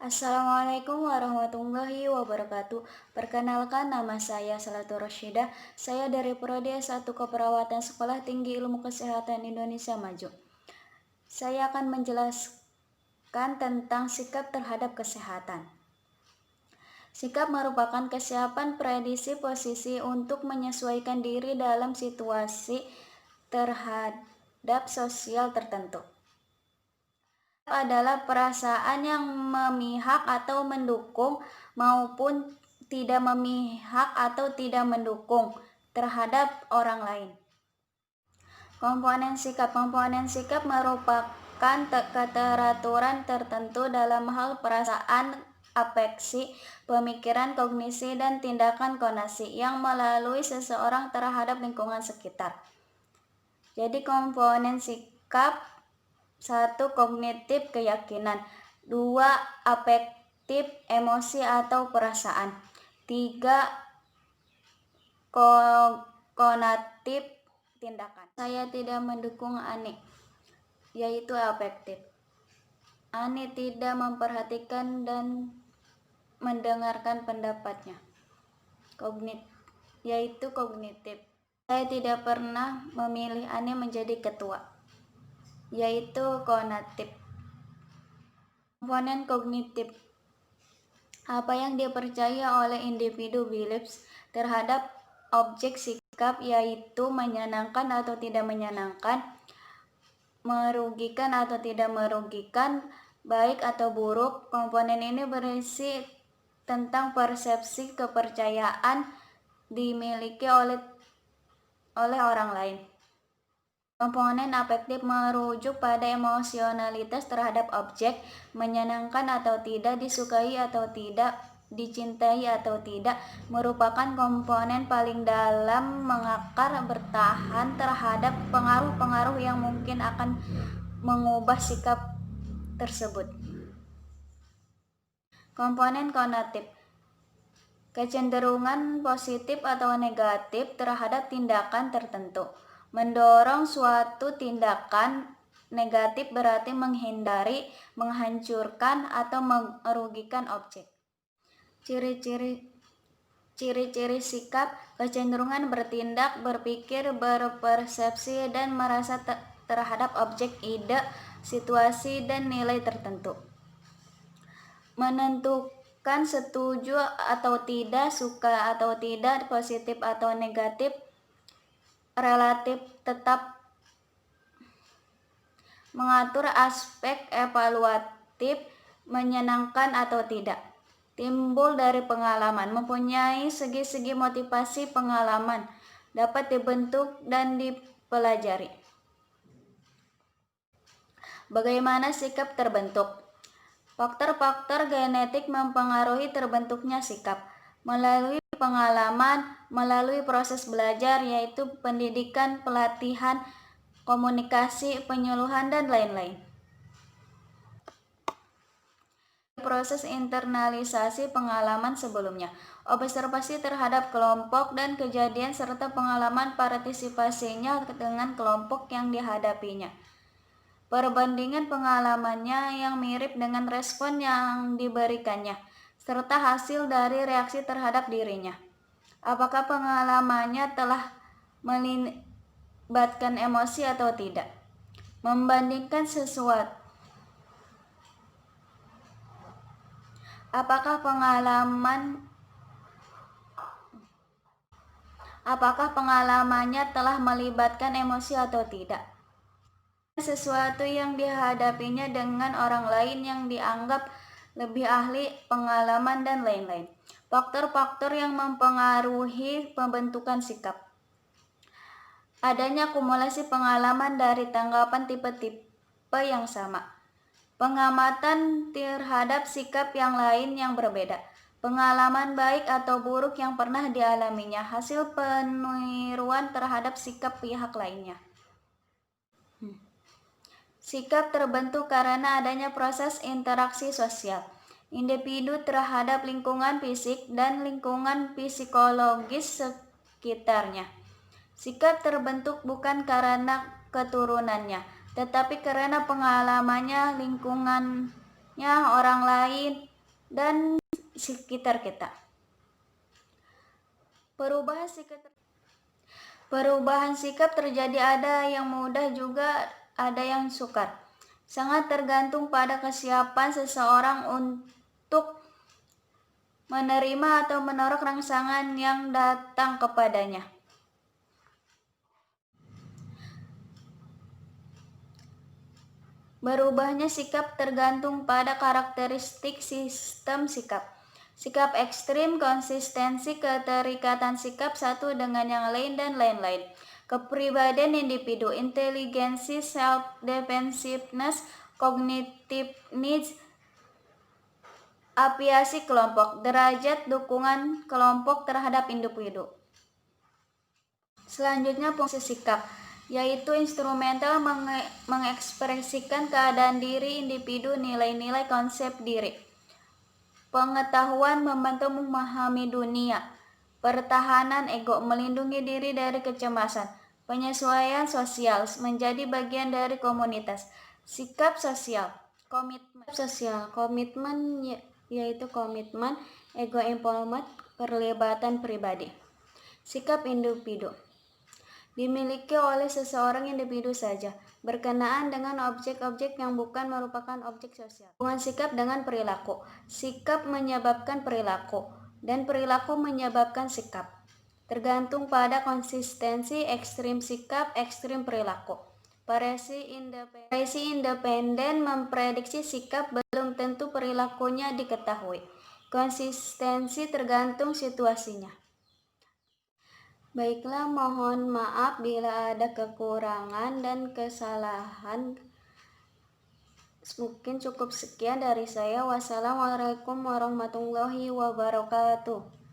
Assalamualaikum warahmatullahi wabarakatuh. Perkenalkan, nama saya Salatul Rasyidah. Saya dari Prodi S1 Keperawatan Sekolah Tinggi Ilmu Kesehatan Indonesia Maju. Saya akan menjelaskan tentang sikap terhadap kesehatan. Sikap merupakan kesiapan prediksi posisi untuk menyesuaikan diri dalam situasi terhadap sosial tertentu. Adalah perasaan yang memihak atau mendukung maupun tidak memihak atau tidak mendukung terhadap orang lain. Komponen sikap merupakan keteraturan tertentu dalam hal perasaan, afeksi, pemikiran, kognisi, dan tindakan konasi yang melalui seseorang terhadap lingkungan sekitar. Jadi komponen sikap: 1. Kognitif, keyakinan. 2. Afektif, emosi atau perasaan. 3. Konatif, tindakan. Saya tidak mendukung Ani, yaitu afektif. Ani tidak memperhatikan dan mendengarkan pendapatnya, yaitu kognitif. Saya tidak pernah memilih Ani menjadi ketua, yaitu konatif. Komponen kognitif: apa yang dipercaya oleh individu beliefs terhadap objek sikap, yaitu menyenangkan atau tidak menyenangkan, merugikan atau tidak merugikan, baik atau buruk. Komponen ini berisi tentang persepsi kepercayaan dimiliki oleh orang lain. Komponen afektif merujuk pada emosionalitas terhadap objek, menyenangkan atau tidak, disukai atau tidak, dicintai atau tidak, merupakan komponen paling dalam mengakar bertahan terhadap pengaruh-pengaruh yang mungkin akan mengubah sikap tersebut. Komponen konatif: kecenderungan positif atau negatif terhadap tindakan tertentu. Mendorong suatu tindakan negatif berarti menghindari, menghancurkan, atau merugikan objek. Ciri-ciri sikap: kecenderungan bertindak, berpikir, berpersepsi, dan merasa terhadap objek, ide, situasi, dan nilai tertentu. Menentukan setuju atau tidak, suka atau tidak, positif atau negatif, relatif, tetap. Mengatur aspek evaluatif, menyenangkan atau tidak. Timbul dari pengalaman, mempunyai segi-segi motivasi pengalaman, dapat dibentuk dan dipelajari. Bagaimana sikap terbentuk? Faktor-faktor genetik mempengaruhi terbentuknya sikap melalui pengalaman, melalui proses belajar, yaitu pendidikan, pelatihan, komunikasi, penyuluhan, dan lain-lain. Proses internalisasi pengalaman sebelumnya, observasi terhadap kelompok dan kejadian serta pengalaman partisipasinya dengan kelompok yang dihadapinya. Perbandingan pengalamannya yang mirip dengan respon yang diberikannya, serta hasil dari reaksi terhadap dirinya. Apakah pengalamannya telah melibatkan emosi atau tidak? Membandingkan sesuatu. Apakah pengalamannya telah melibatkan emosi atau tidak? Sesuatu yang dihadapinya dengan orang lain yang dianggap lebih ahli, pengalaman, dan lain-lain. Faktor-faktor yang mempengaruhi pembentukan sikap: adanya akumulasi pengalaman dari tanggapan tipe-tipe yang sama, pengamatan terhadap sikap yang lain yang berbeda, pengalaman baik atau buruk yang pernah dialaminya, hasil peniruan terhadap sikap pihak lainnya. Sikap terbentuk karena adanya proses interaksi sosial individu terhadap lingkungan fisik dan lingkungan psikologis sekitarnya. Sikap terbentuk bukan karena keturunannya, tetapi karena pengalamannya, lingkungan orang lain, dan sekitar kita. Perubahan sikap terjadi, ada yang mudah juga ada yang sukar. Sangat tergantung pada kesiapan seseorang untuk menerima atau menolak rangsangan yang datang kepadanya. Berubahnya sikap tergantung pada karakteristik sistem sikap. Sikap ekstrim, konsistensi, keterikatan sikap satu dengan yang lain, dan lain-lain. Kepribadian individu, inteligensi, self-defensiveness, cognitive needs, apiasi kelompok, derajat dukungan kelompok terhadap individu. Selanjutnya fungsi sikap, yaitu instrumental mengekspresikan keadaan diri individu, nilai-nilai, konsep diri. Pengetahuan membantu memahami dunia. Pertahanan ego, melindungi diri dari kecemasan. Penyesuaian sosial, menjadi bagian dari komunitas. Sikap sosial, komitmen yaitu komitmen, ego involvement, perlibatan pribadi. Sikap individu dimiliki oleh seseorang individu saja, berkenaan dengan objek-objek yang bukan merupakan objek sosial. Hubungan sikap dengan perilaku. Sikap menyebabkan perilaku, dan perilaku menyebabkan sikap. Tergantung pada konsistensi ekstrim sikap, ekstrim perilaku. Variasi independen memprediksi sikap, belum tentu perilakunya diketahui. Konsistensi tergantung situasinya. Baiklah, mohon maaf bila ada kekurangan dan kesalahan. Mungkin cukup sekian dari saya. Wassalamualaikum warahmatullahi wabarakatuh.